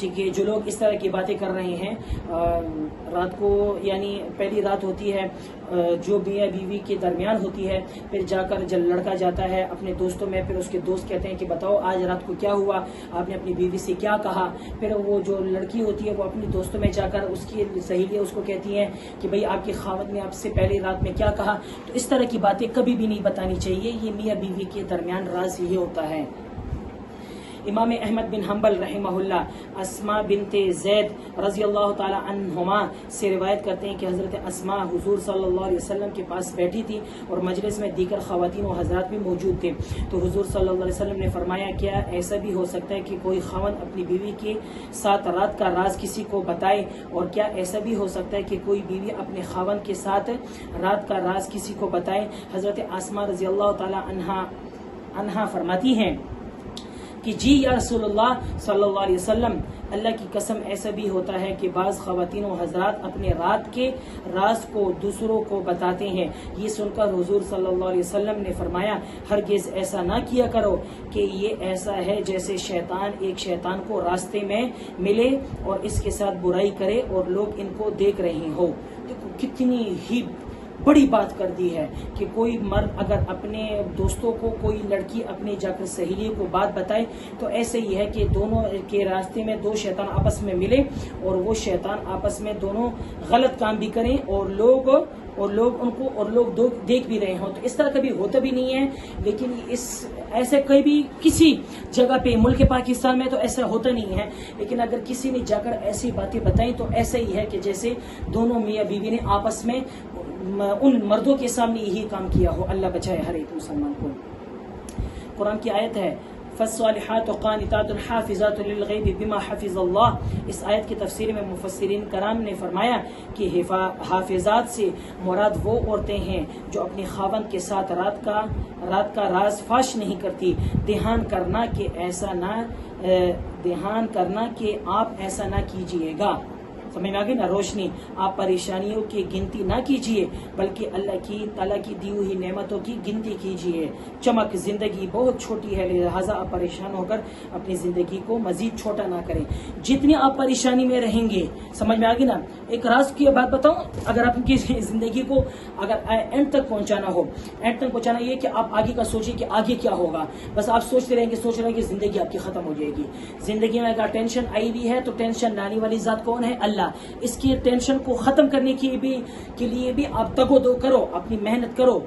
کہ جو لوگ اس طرح کی باتیں کر رہے ہیں رات کو، یعنی پہلی رات ہوتی ہے جو میاں بیوی کے درمیان ہوتی ہے، پھر جا کر جب لڑکا جاتا ہے اپنے دوستوں میں، پھر اس کے دوست کہتے ہیں کہ بتاؤ آج رات کو کیا ہوا، آپ نے اپنی بیوی سے کیا کہا، پھر وہ جو لڑکی ہوتی ہے وہ اپنے دوستوں میں جا کر اس کی سہیلیاں اس کو کہتی ہیں کہ بھئی آپ کی خاوند نے آپ سے پہلی رات میں کیا کہا. تو اس طرح کی باتیں کبھی بھی نہیں بتانی چاہیے، یہ میاں بیوی کے درمیان راز یہی ہوتا ہے. امام احمد بن حنبل رحمہ اللہ اسماء بنت زید رضی اللہ تعالی عنہما سے روایت کرتے ہیں کہ حضرت اسماء حضور صلی اللہ علیہ وسلم کے پاس بیٹھی تھی اور مجلس میں دیگر خواتین و حضرات بھی موجود تھے. تو حضور صلی اللہ علیہ وسلم نے فرمایا کیا ایسا بھی ہو سکتا ہے کہ کوئی خاوند اپنی بیوی کے ساتھ رات کا راز کسی کو بتائے، اور کیا ایسا بھی ہو سکتا ہے کہ کوئی بیوی اپنے خاوند کے ساتھ رات کا راز کسی کو بتائے. حضرت اسماء رضی اللہ تعالی عنہا فرماتی ہیں کہ جی یا رسول اللہ صلی اللہ علیہ وسلم، اللہ کی قسم ایسا بھی ہوتا ہے کہ بعض خواتین و حضرات اپنے رات کے راز کو دوسروں کو بتاتے ہیں. یہ سن کر حضور صلی اللہ علیہ وسلم نے فرمایا ہرگز ایسا نہ کیا کرو کہ یہ ایسا ہے جیسے شیطان ایک شیطان کو راستے میں ملے اور اس کے ساتھ برائی کرے اور لوگ ان کو دیکھ رہے ہو. دیکھو کتنی ہی بڑی بات کر دی ہے کہ کوئی مرد اگر اپنے دوستوں کو، کوئی لڑکی اپنے جا کر سہیلیوں کو بات بتائے تو ایسے ہی ہے کہ دونوں کے راستے میں دو شیطان آپس میں ملے اور وہ شیطان آپس میں دونوں غلط کام بھی کریں اور لوگ ان کو اور لوگ دیکھ بھی رہے ہوں. تو اس طرح کبھی ہوتا بھی نہیں ہے، لیکن ایسے کبھی کسی جگہ پہ ملک پاکستان میں تو ایسا ہوتا نہیں ہے، لیکن اگر کسی نے جا کر ایسی باتیں بتائیں تو ایسا ہی ہے کہ جیسے دونوں میاں بیوی نے آپس میں ان مردوں کے سامنے یہی کام کیا ہو. اللہ بچائے ہر ایک مسلمان کو. قرآن کی آیت ہے فالصالحات قانتات حافظات للغیب بما حفظ اللہ. اس آیت کی تفسیر میں مفسرین کرام نے فرمایا کہ حافظات سے مراد وہ عورتیں ہیں جو اپنے خاوند کے ساتھ رات کا راز فاش نہیں کرتی. دھیان کرنا کہ آپ ایسا نہ کیجیے گا. سمجھ میں آگے نا؟ روشنی، آپ پریشانیوں کی گنتی نہ کیجیے بلکہ اللہ تعالیٰ کی دی ہوئی نعمتوں کی گنتی کیجیے. چمک، زندگی بہت چھوٹی ہے، لہٰذا آپ پریشان ہو کر اپنی زندگی کو مزید چھوٹا نہ کریں. جتنی آپ پریشانی میں رہیں گے، سمجھ میں آگے نا؟ ایک راز کی بات بتاؤں، اگر آپ کی زندگی کو اگر اینڈ تک پہنچانا یہ کہ آپ آگے کا سوچیں کہ آگے کیا ہوگا. بس آپ سوچتے رہیں گے زندگی آپ کی ختم ہو جائے گی. زندگی میں اگر ٹینشن آئی بھی ہے تو ٹینشن لانے والی ذات کون ہے؟ اللہ. اس کی ٹینشن کو ختم کرنے کے لیے بھی آپ تگو دو کرو، اپنی محنت کرو.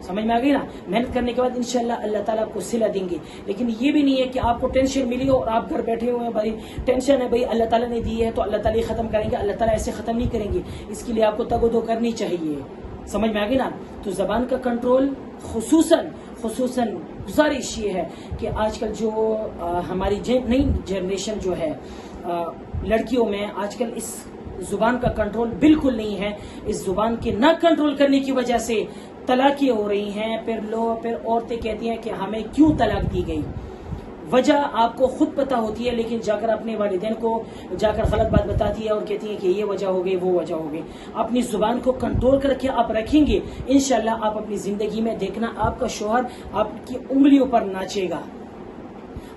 سمجھ میں آ گئی نا؟ محنت کرنے کے بعد انشاءاللہ اللہ تعالیٰ آپ کو صلہ دیں گے. لیکن یہ بھی نہیں ہے کہ آپ کو ٹینشن ملی ہو اور آپ گھر بیٹھے ہوئے ہیں بھائی ٹینشن ہے، بھائی اللہ تعالیٰ نے دی ہے تو اللہ تعالیٰ ختم کریں گے. اللہ تعالیٰ ایسے ختم نہیں کریں گے. اس کے لیے آپ کو تگ و دو کرنی چاہیے. سمجھ میں آ گئی نا؟ تو زبان کا کنٹرول خصوصاً گزارش یہ ہے کہ آج کل جو ہماری نئی جنریشن جو ہے لڑکیوں میں آج کل اس زبان کا کنٹرول بالکل نہیں ہے. اس زبان کے نہ کنٹرول کرنے کی وجہ سے طلاقیں ہو رہی ہیں. پھر عورتیں کہتی ہیں کہ ہمیں کیوں طلاق دی گئی. وجہ آپ کو خود پتہ ہوتی ہے لیکن جا کر اپنے والدین کو جا کر غلط بات بتاتی ہے اور کہتی ہے کہ یہ وجہ ہو گئی، وہ وجہ ہو گئی. اپنی زبان کو کنٹرول کر کے آپ رکھیں گے انشاءاللہ آپ اپنی زندگی میں دیکھنا آپ کا شوہر آپ کی انگلیوں پر ناچے گا.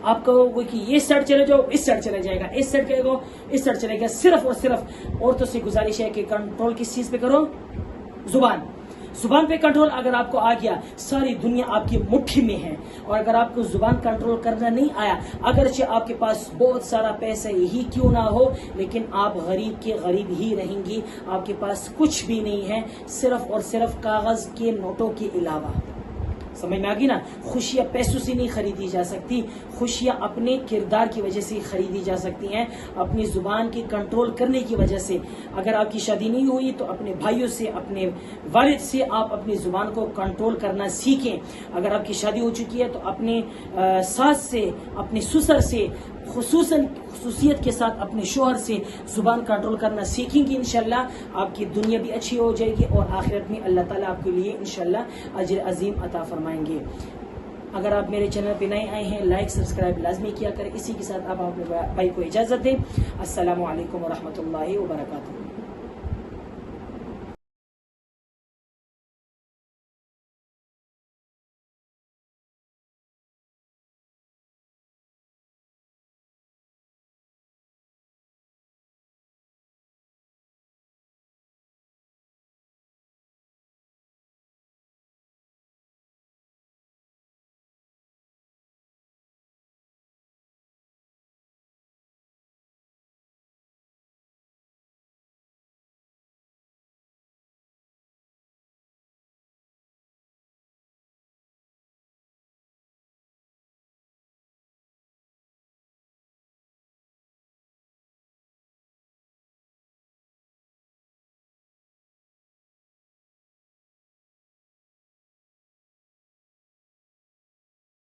آپ کہو گے کہ یہ سائڈ چلے جاؤ، اس سائڈ چلے جائے گا، اس سائڈ کرے گا، اس سائڈ چلے گا. صرف اور صرف عورتوں سے گزارش ہے کہ کنٹرول کس چیز پہ کرو؟ زبان پہ کنٹرول اگر آپ کو آ گیا ساری دنیا آپ کی مٹھی میں ہے. اور اگر آپ کو زبان کنٹرول کرنا نہیں آیا، اگرچہ آپ کے پاس بہت سارا پیسہ ہی کیوں نہ ہو لیکن آپ غریب کے غریب ہی رہیں گی. آپ کے پاس کچھ بھی نہیں ہے صرف اور صرف کاغذ کے نوٹوں کے علاوہ. سمجھ میں آ گئی نا؟ خوشیاں پیسوں سے نہیں خریدی جا سکتی، خوشیاں اپنے کردار کی وجہ سے خریدی جا سکتی ہیں، اپنی زبان کی کنٹرول کرنے کی وجہ سے. اگر آپ کی شادی نہیں ہوئی تو اپنے بھائیوں سے، اپنے والد سے آپ اپنی زبان کو کنٹرول کرنا سیکھیں. اگر آپ کی شادی ہو چکی ہے تو اپنے ساس سے، اپنے سسر سے، خصوصیت کے ساتھ اپنے شوہر سے زبان کنٹرول کرنا سیکھیں گے. انشاءاللہ آپ کی دنیا بھی اچھی ہو جائے گی اور آخرت میں اللہ تعالیٰ آپ کے لیے انشاءاللہ اجر عظیم عطا فرمائیں گے. اگر آپ میرے چینل پہ نئے آئے ہیں لائک سبسکرائب لازمی کیا کریں. اسی کے ساتھ آپ اپنے بھائی کو اجازت دیں. السلام علیکم ورحمۃ اللہ وبرکاتہ.